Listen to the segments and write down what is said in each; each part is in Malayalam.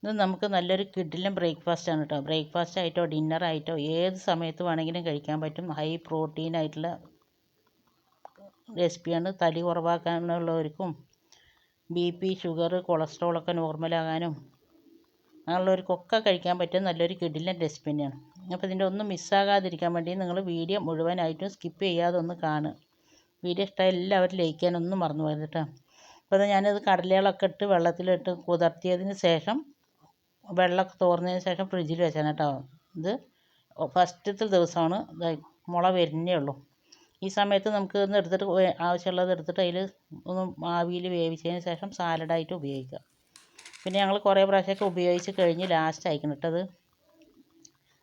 ഇത് നമുക്ക് നല്ലൊരു കിടിലൻ ബ്രേക്ക്ഫാസ്റ്റാണ് കേട്ടോ. ബ്രേക്ക്ഫാസ്റ്റ് ആയിട്ടോ ഡിന്നറായിട്ടോ ഏത് സമയത്ത് വേണമെങ്കിലും കഴിക്കാൻ പറ്റും. ഹൈ പ്രോട്ടീൻ ആയിട്ടുള്ള റെസിപ്പിയാണ്. തടി കുറവാക്കാനുള്ളവർക്കും BP, ഷുഗർ, കൊളസ്ട്രോളൊക്കെ നോർമലാകാനും അങ്ങനെയുള്ളവർക്കൊക്കെ കഴിക്കാൻ പറ്റിയ നല്ലൊരു കിടിലൻ റെസിപ്പി തന്നെയാണ്. അപ്പോൾ ഇതിൻ്റെ ഒന്നും മിസ്സാകാതിരിക്കാൻ വേണ്ടി നിങ്ങൾ വീഡിയോ മുഴുവനായിട്ടും സ്കിപ്പ് ചെയ്യാതെ ഒന്ന് കാണുക. വീഡിയോ ഇഷ്ടമായി എല്ലാവരും ലൈക്ക് ചെയ്യാനൊന്നും മറന്നു പോകരുത് കേട്ടോ. അപ്പോൾ ഞാനത് കടലകളൊക്കെ ഇട്ട് വെള്ളത്തിലിട്ട് കുതിർത്തിയതിന് ശേഷം വെള്ളമൊക്കെ തോർന്നതിന് ശേഷം ഫ്രിഡ്ജിൽ വെച്ചാണ് കേട്ടോ. ഇത് ഫസ്റ്റത്തെ ദിവസമാണ്, മുള വരുന്നേ ഉള്ളൂ. ഈ സമയത്ത് നമുക്ക് ഒന്ന് എടുത്തിട്ട് ആവശ്യമുള്ളത് എടുത്തിട്ട് അതിൽ ഒന്ന് ആവിയിൽ വേവിച്ചതിന് ശേഷം സാലഡായിട്ട് ഉപയോഗിക്കാം. പിന്നെ ഞങ്ങൾ കുറേ പ്രാവശ്യമൊക്കെ ഉപയോഗിച്ച് കഴിഞ്ഞ് ലാസ്റ്റ് അയക്കണം കേട്ടത്.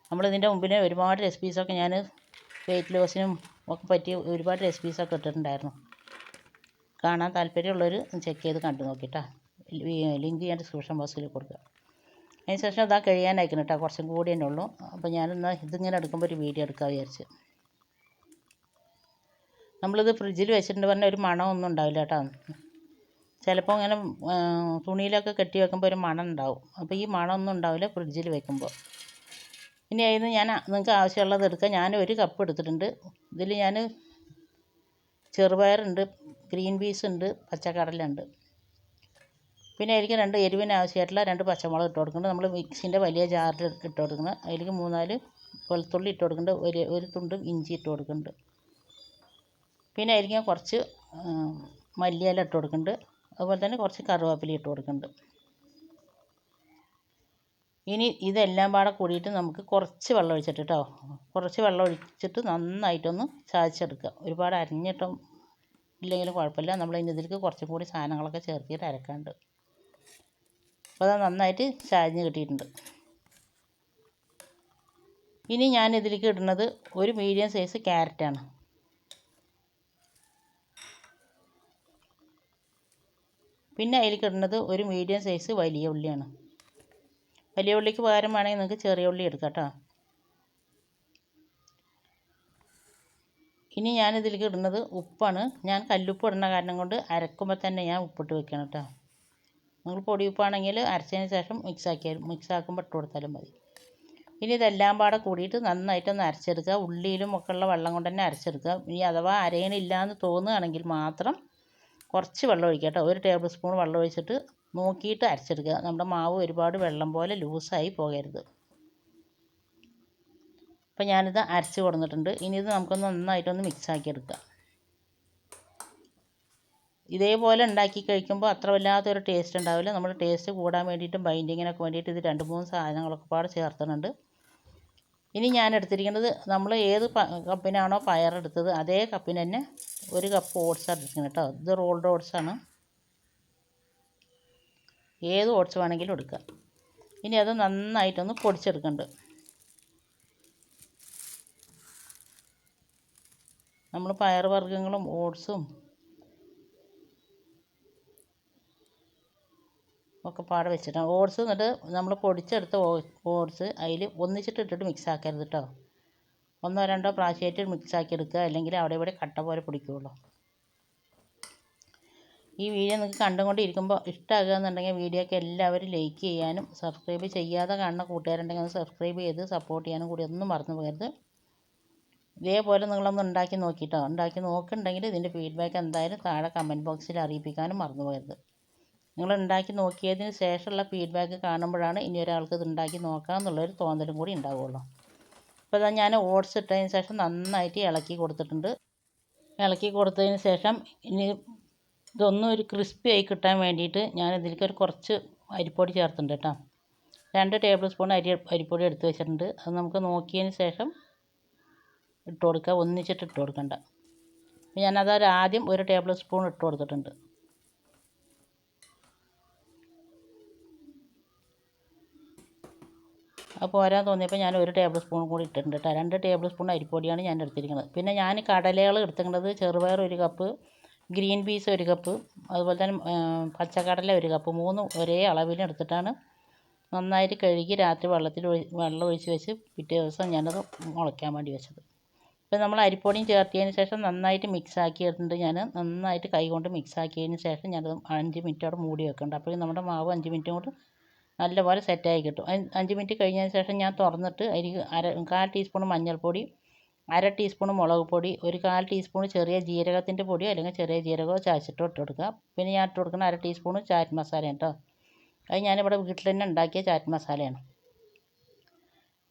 നമ്മളിതിൻ്റെ മുമ്പിൽ ഒരുപാട് റെസിപ്പീസൊക്കെ ഞാൻ വെയിറ്റ് ലോസിനും ഒക്കെ പറ്റി ഒരുപാട് റെസിപ്പീസൊക്കെ ഇട്ടിട്ടുണ്ടായിരുന്നു. കാണാൻ താല്പര്യമുള്ളവർ ചെക്ക് ചെയ്ത് കണ്ടു നോക്കിയിട്ടാ. ലിങ്ക് ഞാൻ ഡിസ്ക്രിപ്ഷൻ ബോക്സിൽ കൊടുക്കുക. അതിന് ശേഷം ഇതാ കഴിയാനായിരിക്കണം കേട്ടോ, കുറച്ചും കൂടി തന്നെ ഉള്ളൂ. അപ്പോൾ ഞാനിന്ന് ഇതിങ്ങനെ എടുക്കുമ്പോൾ ഒരു വീഡിയോ എടുക്കാൻ വിചാരിച്ച്. നമ്മളിത് ഫ്രിഡ്ജിൽ വെച്ചിട്ടുണ്ട് പറഞ്ഞാൽ ഒരു മണമൊന്നും ഉണ്ടാവില്ല കേട്ടോ. ചിലപ്പോൾ ഇങ്ങനെ തുണിയിലൊക്കെ കെട്ടി വെക്കുമ്പോൾ ഒരു മണം ഉണ്ടാവും. അപ്പോൾ ഈ മണമൊന്നും ഉണ്ടാവില്ല ഫ്രിഡ്ജിൽ വെക്കുമ്പോൾ. ഇനി അതിന് ഞാൻ നിങ്ങൾക്ക് ആവശ്യമുള്ളത് എടുക്കാം. ഞാൻ ഒരു കപ്പ് എടുത്തിട്ടുണ്ട്. ഇതിൽ ഞാൻ ചെറുപയറുണ്ട്, ഗ്രീൻ പീസ് ഉണ്ട്, പച്ചക്കടലുണ്ട്. പിന്നെ അതിലേക്ക് 2 എരിവിന് ആവശ്യമായിട്ടുള്ള 2 പച്ചമുളക് ഇട്ട് കൊടുക്കുന്നുണ്ട്. നമ്മൾ മിക്സിൻ്റെ വലിയ ജാറിൽ ഇട്ട് കൊടുക്കുന്നത്. അതിലേക്ക് 3-4 വെളുത്തുള്ളി ഇട്ട് കൊടുക്കുന്നുണ്ട്. ഒരു തുണ്ട് ഇഞ്ചി ഇട്ട് കൊടുക്കുന്നുണ്ട്. പിന്നെ അതിലേക്ക് കുറച്ച് മല്ലിയില ഇട്ട് കൊടുക്കുന്നുണ്ട്. അതുപോലെ തന്നെ കുറച്ച് കറിവേപ്പില ഇട്ട് കൊടുക്കുന്നുണ്ട്. ഇനി ഇതെല്ലാം പാടെ കൂടിയിട്ട് നമുക്ക് കുറച്ച് വെള്ളം ഒഴിച്ചിട്ട് കേട്ടോ, കുറച്ച് വെള്ളം ഒഴിച്ചിട്ട് നന്നായിട്ടൊന്ന് ചായച്ചെടുക്കുക. ഒരുപാട് അരിഞ്ഞിട്ടും ഇല്ലെങ്കിലും കുഴപ്പമില്ല. നമ്മൾ ഇതിലേക്ക് കുറച്ചും കൂടി സാധനങ്ങളൊക്കെ ചേർത്തിട്ട് അരക്കാണ്ട്. അപ്പോൾ അത് നന്നായിട്ട് ചായഞ്ഞ് കിട്ടിയിട്ടുണ്ട്. ഇനി ഞാൻ ഇതിലേക്ക് ഇടുന്നത് ഒരു മീഡിയം സൈസ് ക്യാരറ്റാണ്. പിന്നെ അതിലേക്ക് ഇടുന്നത് ഒരു മീഡിയം സൈസ് വലിയ ഉള്ളിയാണ്. വലിയ ഉള്ളിക്ക് പകരം വേണമെങ്കിൽ നിങ്ങൾക്ക് ചെറിയ ഉള്ളി എടുക്കാം കേട്ടോ. ഇനി ഞാനിതിലേക്ക് ഇടുന്നത് ഉപ്പാണ്. ഞാൻ കല്ലുപ്പ് ഇടുന്ന കാരണം കൊണ്ട് അരക്കുമ്പോൾ തന്നെ ഞാൻ ഉപ്പിട്ട് വെക്കണം കേട്ടോ. നിങ്ങൾ പൊടി ഉപ്പാണെങ്കിൽ അരച്ചതിന് ശേഷം മിക്സാക്കുമ്പോൾ ഇട്ട് കൊടുത്താലും മതി. ഇനി ഇതെല്ലാം പാടെ കൂടിയിട്ട് നന്നായിട്ടൊന്ന് അരച്ചെടുക്കുക. ഉള്ളിയിലും ഒക്കെ ഉള്ള വെള്ളം കൊണ്ട് തന്നെ അരച്ചെടുക്കുക. ഇനി അഥവാ അരയണില്ല എന്ന് തോന്നുകയാണെങ്കിൽ മാത്രം കുറച്ച് വെള്ളം ഒഴിക്കുക കേട്ടോ. 1 ടേബിൾ സ്പൂൺ വെള്ളം ഒഴിച്ചിട്ട് നോക്കിയിട്ട് അരച്ചെടുക്കുക. നമ്മുടെ മാവ് ഒരുപാട് വെള്ളം പോലെ ലൂസായി പോകരുത്. അപ്പോൾ ഞാനിത് അരച്ച് കൊടുത്തിട്ടുണ്ട്. ഇനി ഇത് നമുക്കൊന്ന് നന്നായിട്ടൊന്ന് മിക്സാക്കി എടുക്കുക. ഇതേപോലെ ഉണ്ടാക്കി കഴിക്കുമ്പോൾ അത്ര വല്ലാത്തൊരു ടേസ്റ്റ് ഉണ്ടാവില്ല. നമ്മൾ ടേസ്റ്റ് കൂടാൻ വേണ്ടിയിട്ടും ബൈൻഡിങ്ങിനൊക്കെ വേണ്ടിയിട്ട് ഇത് 2-3 സാധനങ്ങളൊക്കെ പാടെ ചേർത്തുന്നുണ്ട്. ഇനി ഞാൻ എടുത്തിരിക്കുന്നത് നമ്മൾ ഏത് കപ്പിനാണോ പയറെടുത്തത് അതേ കപ്പിന് തന്നെ 1 കപ്പ് ഓട്സ് എടുത്തിരിക്കുന്നത് കേട്ടോ. ഇത് റോൾഡ് ഓട്സാണ്. ഏത് ഓട്സ് വേണമെങ്കിലും എടുക്കാം. ഇനി അത് നന്നായിട്ടൊന്ന് പൊടിച്ചെടുക്കുന്നുണ്ട്. നമ്മൾ പയർ വർഗ്ഗങ്ങളും ഓട്സും ഒക്കെ പാടെ വെച്ചിട്ടാണ്. ഓട്സ് എന്നിട്ട് നമ്മൾ പൊടിച്ചെടുത്ത ഓട്സ് അതിൽ ഒന്നിച്ചിട്ടിട്ട് മിക്സ് ആക്കരുത് കേട്ടോ. 1-2 പ്രാവശ്യമായിട്ട് മിക്സാക്കി എടുക്കുക. അല്ലെങ്കിൽ അവിടെ ഇവിടെ കട്ട പോലെ പിടിക്കുകയുള്ളൂ. ഈ വീഡിയോ നിങ്ങൾക്ക് കണ്ടുകൊണ്ടിരിക്കുമ്പോൾ ഇഷ്ടമാകുക എന്നുണ്ടെങ്കിൽ വീഡിയോയ്ക്ക് എല്ലാവരും ലൈക്ക് ചെയ്യാനും സബ്സ്ക്രൈബ് ചെയ്യാതെ കാണുന്ന കൂട്ടുകാരുണ്ടെങ്കിൽ ഒന്ന് സബ്സ്ക്രൈബ് ചെയ്ത് സപ്പോർട്ട് ചെയ്യാനും കൂടി ഒന്നും മറന്നു പോകരുത്. ഇതേപോലെ നിങ്ങളൊന്ന് ഉണ്ടാക്കി നോക്കിയിട്ടോ. ഉണ്ടാക്കി നോക്കുന്നുണ്ടെങ്കിൽ ഇതിൻ്റെ ഫീഡ്ബാക്ക് എന്തായാലും താഴെ കമൻറ്റ് ബോക്സിൽ അറിയിപ്പിക്കാനും മറന്നു പോകരുത്. നിങ്ങൾ ഉണ്ടാക്കി നോക്കിയതിന് ശേഷമുള്ള ഫീഡ്ബാക്ക് കാണുമ്പോഴാണ് ഇനി ഒരാൾക്ക് ഇത് ഉണ്ടാക്കി നോക്കാമെന്നുള്ളൊരു തോന്നലും കൂടി ഉണ്ടാവുകയുള്ളൂ. അപ്പോൾ ഇതാ ഞാൻ ഓട്സ് ഇട്ടതിന് ശേഷം നന്നായിട്ട് ഇളക്കി കൊടുത്തിട്ടുണ്ട്. ഇളക്കി കൊടുത്തതിന് ശേഷം ഇനി ഇതൊന്നും ഒരു ക്രിസ്പി ആയി കിട്ടാൻ വേണ്ടിയിട്ട് ഞാൻ ഇതിലേക്ക് കുറച്ച് അരിപ്പൊടി ചേർത്തിട്ടുണ്ട് കേട്ടോ. 2 ടേബിൾ സ്പൂൺ അരിപ്പൊടി എടുത്ത് വെച്ചിട്ടുണ്ട്. അത് നമുക്ക് നോക്കിയതിന് ശേഷം ഇട്ട് കൊടുക്കുക. ഒന്നിച്ചിട്ട് ഇട്ട് കൊടുക്കണ്ട. ഞാനത് ആദ്യം 1 ടേബിൾ സ്പൂൺ ഇട്ട് കൊടുത്തിട്ടുണ്ട്. അപ്പോൾ പോരാൻ തോന്നിയപ്പോൾ ഞാൻ 1 ടേബിൾ സ്പൂൺ കൂടി ഇട്ടിട്ടുണ്ട് കേട്ടോ. 2 ടേബിൾ സ്പൂൺ അരിപ്പൊടിയാണ് ഞാൻ എടുത്തിരിക്കുന്നത്. പിന്നെ ഞാൻ കടലകൾ എടുത്തിരിക്കുന്നത് ചെറുപയർ 1 കപ്പ്, ഗ്രീൻ പീസ് 1 കപ്പ്, അതുപോലെ തന്നെ പച്ചക്കടല 1 കപ്പ്, 3 ഒരേ അളവിൽ എടുത്തിട്ടാണ് നന്നായിട്ട് കഴുകി രാത്രി വെള്ളം ഒഴിച്ച് വെച്ച് പിറ്റേ ദിവസം ഞാനത് മുളയ്ക്കാൻ വേണ്ടി വെച്ചത്. അപ്പോൾ നമ്മൾ അരിപ്പൊടിയും ചേർത്തതിന് ശേഷം നന്നായിട്ട് മിക്സ് ആക്കിയിട്ടുണ്ട്. ഞാൻ നന്നായിട്ട് കൈ കൊണ്ട് മിക്സ് ആക്കിയതിന് ശേഷം ഞാനത് 5 മിനിറ്റ് അവിടെ മൂടി വെക്കുന്നുണ്ട്. അപ്പോൾ നമ്മുടെ മാവ് 5 മിനിറ്റ് കൊണ്ട് നല്ലപോലെ സെറ്റായി കിട്ടും. 5 മിനിറ്റ് കഴിഞ്ഞതിന് ശേഷം ഞാൻ തുറന്നിട്ട് അതിലേക്ക് 1/4 ടീസ്പൂൺ മഞ്ഞൾപ്പൊടി, 1/2 ടീസ്പൂൺ മുളക് പൊടി, 1/4 ടീസ്പൂൺ ചെറിയ ജീരകത്തിൻ്റെ പൊടി അല്ലെങ്കിൽ ചെറിയ ജീരകമോ ചതച്ചിട്ടോ ഇട്ട് കൊടുക്കുക. പിന്നെ ഞാൻ ഇട്ട് കൊടുക്കുന്നത് 1/2 ടീസ്പൂൺ ചാറ്റ് മസാലയാണ് കേട്ടോ. അത് ഞാനിവിടെ വീട്ടിൽ തന്നെ ഉണ്ടാക്കിയ ചാറ്റ് മസാലയാണ്.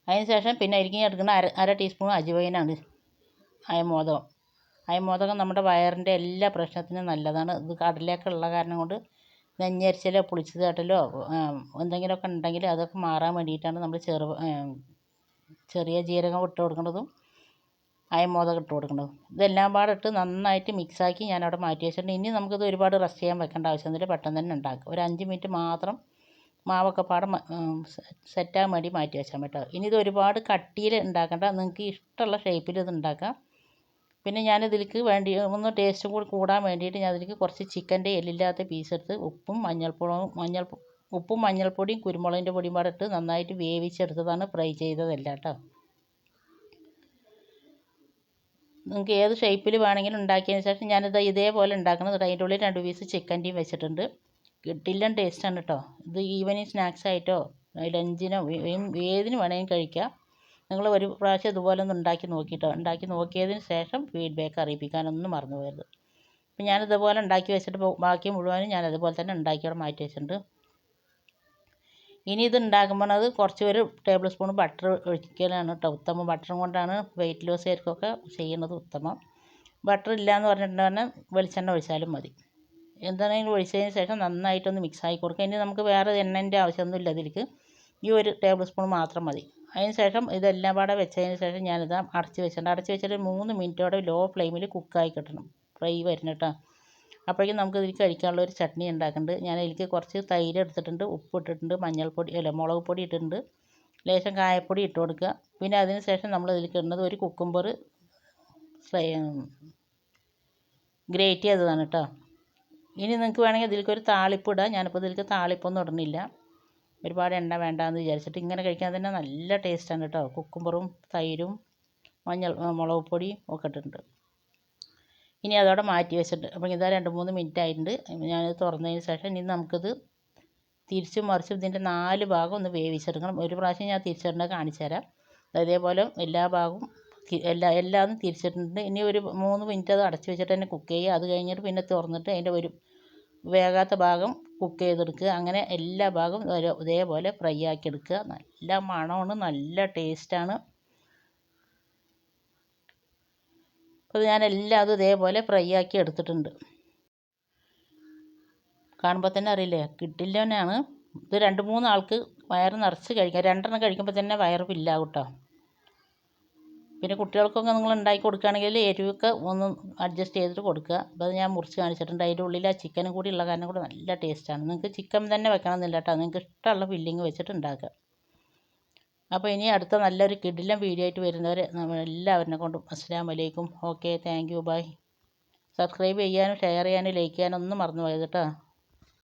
അതിന് ശേഷം പിന്നെ അതിലേക്ക് ഞാൻ എടുക്കുന്ന 1/2 ടീസ്പൂൺ അജുവൈനാണ്. അയമോദകം നമ്മുടെ വയറിൻ്റെ എല്ലാ പ്രശ്നത്തിനും നല്ലതാണ്. ഇത് കടലയൊക്കെ ഉള്ള കാരണം കൊണ്ട് നെഞ്ഞെരിച്ചിലോ പുളിച്ചത് കാട്ടലോ എന്തെങ്കിലുമൊക്കെ ഉണ്ടെങ്കിൽ അതൊക്കെ മാറാൻ വേണ്ടിയിട്ടാണ് നമ്മൾ ചെറിയ ജീരകം ഇട്ട് കൊടുക്കുന്നതും അയമോദകം ഇട്ട് കൊടുക്കുന്നത്. ഇതെല്ലാം പാടെ ഇട്ട് നന്നായിട്ട് മിക്സാക്കി ഞാനവിടെ മാറ്റി വെച്ചിട്ടുണ്ട്. ഇനി നമുക്കിത് ഒരുപാട് റെസ്റ്റ് ചെയ്യാൻ വെക്കേണ്ട ആവശ്യമൊന്നുമില്ല, പെട്ടെന്ന് തന്നെ ഉണ്ടാക്കുക. ഒരു 5 മിനിറ്റ് മാത്രം മാവൊക്കെ പാടെ സെറ്റാകാൻ വേണ്ടി മാറ്റി വെച്ചാൽ കേട്ടോ. ഇനി ഇത് ഒരുപാട് കട്ടിയിൽ ഉണ്ടാക്കണ്ട, നിങ്ങൾക്ക് ഇഷ്ടമുള്ള ഷേപ്പിൽ ഇത് ഉണ്ടാക്കാം. പിന്നെ ഞാനിതിലേക്ക് വേണ്ടി ഒന്ന് ടേസ്റ്റും കൂടി കൂടാൻ വേണ്ടിയിട്ട് ഞാൻ അതിലേക്ക് കുറച്ച് ചിക്കൻ്റെ എല്ലില്ലാത്ത പീസ് എടുത്ത് ഉപ്പും മഞ്ഞൾപ്പൊടിയും കുരുമുളകിൻ്റെ പൊടിയും പാടെ ഇട്ട് നന്നായിട്ട് വേവിച്ചെടുത്തതാണ്, ഫ്രൈ ചെയ്തതല്ല കേട്ടോ. നിങ്ങൾക്ക് ഏത് ഷേപ്പിൽ വേണമെങ്കിലും ഉണ്ടാക്കിയതിന് ശേഷം ഞാനിത് ഇതേപോലെ ഉണ്ടാക്കുന്നത്. അതിൻ്റെ ഉള്ളിൽ 2 പീസ് ചിക്കൻ്റെയും വെച്ചിട്ടുണ്ട്. കിട്ടില്ല ടേസ്റ്റാണ് കേട്ടോ. ഇത് ഈവനിങ് സ്നാക്സ് ആയിട്ടോ ലഞ്ചിനോ ഏതിന് വേണമെങ്കിലും കഴിക്കാം. നിങ്ങൾ ഒരു പ്രാവശ്യം ഇതുപോലെ ഒന്ന് ഉണ്ടാക്കി നോക്കിയതിന് ശേഷം ഫീഡ്ബാക്ക് അറിയിപ്പിക്കാനൊന്നും മറന്നു പോകരുത്. അപ്പം ഞാനിതുപോലെ ഉണ്ടാക്കി വെച്ചിട്ട് ബാക്കി മുഴുവനും ഞാൻ അതുപോലെ തന്നെ ഉണ്ടാക്കി അവിടെ മാറ്റി വെച്ചിട്ടുണ്ട്. ഇനി ഇത് ഉണ്ടാക്കുമ്പോൾ അത് കുറച്ച് 1 ടേബിൾ സ്പൂൺ ബട്ടർ ഒഴിക്കലാണ് കേട്ടോ ഉത്തമം. ബട്ടറും കൊണ്ടാണ് വെയിറ്റ് ലോസുകാർക്കൊക്കെ ചെയ്യുന്നത് ഉത്തമം. ബട്ടർ ഇല്ല എന്ന് പറഞ്ഞിട്ടുണ്ടെങ്കിൽ വെളിച്ചെണ്ണ ഒഴിച്ചാലും മതി. എന്താണെങ്കിലും ഒഴിച്ചതിന് ശേഷം നന്നായിട്ടൊന്ന് മിക്സ് ആക്കി കൊടുക്കുക. ഇനി നമുക്ക് വേറെ എണ്ണേൻ്റെ ആവശ്യമൊന്നുമില്ല ഇതിലേക്ക്. ഈ 1 ടേബിൾ സ്പൂൺ മാത്രം മതി. അതിന് ശേഷം ഇതെല്ലാം പാടെ വെച്ചതിന് ശേഷം ഞാനിത് അടച്ച് വെച്ചിട്ട് 3 മിനിറ്റോടെ ലോ ഫ്ലെയിമിൽ കുക്കായി കിട്ടണം, ഫ്രൈ വരണം കേട്ടോ. അപ്പോഴേക്കും നമുക്ക് ഇതിലേക്ക് കഴിക്കാനുള്ള ഒരു ചട്നി ഉണ്ടാക്കുന്നുണ്ട്. ഞാൻ ഇതിലേക്ക് കുറച്ച് തൈര് എടുത്തിട്ടുണ്ട്, ഉപ്പ് ഇട്ടിട്ടുണ്ട്, മുളക് പൊടി ഇട്ടിട്ടുണ്ട്, ലേശം കായപ്പൊടി ഇട്ട് കൊടുക്കുക. പിന്നെ അതിന് ശേഷം നമ്മൾ ഇതിലേക്ക് ഇടുന്നത് ഒരു കുക്കുംബർ ഗ്രേറ്റ് ചെയ്തതാണ് കേട്ടോ. ഇനി നിങ്ങൾക്ക് വേണമെങ്കിൽ ഇതിലേക്ക് ഒരു താളിപ്പ് ഇടാം. ഞാനിപ്പോൾ ഇതിലേക്ക് താളിപ്പൊന്നും ഇടുന്നില്ല, ഒരുപാട് എണ്ണ വേണ്ടാന്ന് വിചാരിച്ചിട്ട്. ഇങ്ങനെ കഴിക്കാൻ തന്നെ നല്ല ടേസ്റ്റാണ് കേട്ടോ. കുക്കുംബറും തൈരും മുളക് പൊടിയും ഒക്കെ ഇട്ടിട്ടുണ്ട്. ഇനി അതോടെ മാറ്റി വെച്ചിട്ടുണ്ട്. അപ്പോൾ ഇതാ 2-3 മിനിറ്റ് ആയിട്ടുണ്ട്. ഞാനിത് തുറന്നതിന് ശേഷം ഇനി നമുക്കിത് തിരിച്ചും മറിച്ചും ഇതിൻ്റെ 4 ഭാഗം ഒന്ന് വേവിച്ചെടുക്കണം. ഒരു പ്രാവശ്യം ഞാൻ തിരിച്ചിടേണ്ടത് കാണിച്ചു തരാം. അതേപോലെ എല്ലാ ഭാഗവും എല്ലാം തിരിച്ചിട്ടുണ്ട്. ഇനി ഒരു 3 മിനിറ്റ് അത് അടച്ച് വെച്ചിട്ട് തന്നെ കുക്ക് ചെയ്യുക. അത് കഴിഞ്ഞിട്ട് പിന്നെ തുറന്നിട്ട് അതിൻ്റെ ഒരു വേകാത്ത ഭാഗം കുക്ക് ചെയ്തെടുക്കുക. അങ്ങനെ എല്ലാ ഭാഗവും ഇതേപോലെ ഫ്രൈ ആക്കി എടുക്കുക. നല്ല മണമാണ്, നല്ല ടേസ്റ്റാണ്. അപ്പോൾ ഞാൻ എല്ലാം ഇതേപോലെ ഫ്രൈ ആക്കി എടുത്തിട്ടുണ്ട്. കാണുമ്പോൾ തന്നെ അറിയില്ലേ, കിട്ടില്ല തന്നെയാണ്. ഇത് 2-3 ആൾക്ക് വയറ് നിറച്ച് കഴിക്കാം. 2 കഴിക്കുമ്പോൾ തന്നെ വയറ് ഫില്ലാകും കേട്ടോ. പിന്നെ കുട്ടികൾക്കൊക്കെ നിങ്ങൾ ഉണ്ടാക്കി കൊടുക്കുകയാണെങ്കിൽ എരിവൊക്കെ ഒന്ന് അഡ്ജസ്റ്റ് ചെയ്തിട്ട് കൊടുക്കുക. അപ്പോൾ അത് ഞാൻ മുറിച്ച് കാണിച്ചിട്ടുണ്ട്. അതിൻ്റെ ഉള്ളിൽ ആ ചിക്കനും കൂടി ഉള്ള കാരണം കൂടി നല്ല ടേസ്റ്റാണ്. നിങ്ങൾക്ക് ചിക്കൻ തന്നെ വെക്കണമെന്നില്ല കേട്ടോ, നിങ്ങൾക്ക് ഇഷ്ടമുള്ള ഫില്ലിങ് വെച്ചിട്ട് ഉണ്ടാക്കുക. അപ്പോൾ ഇനി അടുത്ത നല്ലൊരു കിടിലൻ വീഡിയോ ആയിട്ട് വരുന്നവരെ എല്ലാവരിനെ കൊണ്ടും അസ്സലാമു അലൈക്കും. Okay, thank you, bye. Subscribe ചെയ്യാനും ഷെയർ ചെയ്യാനും ലൈക്ക് ചെയ്യാനും ഒന്നും മറന്നു പോയത് കേട്ടോ.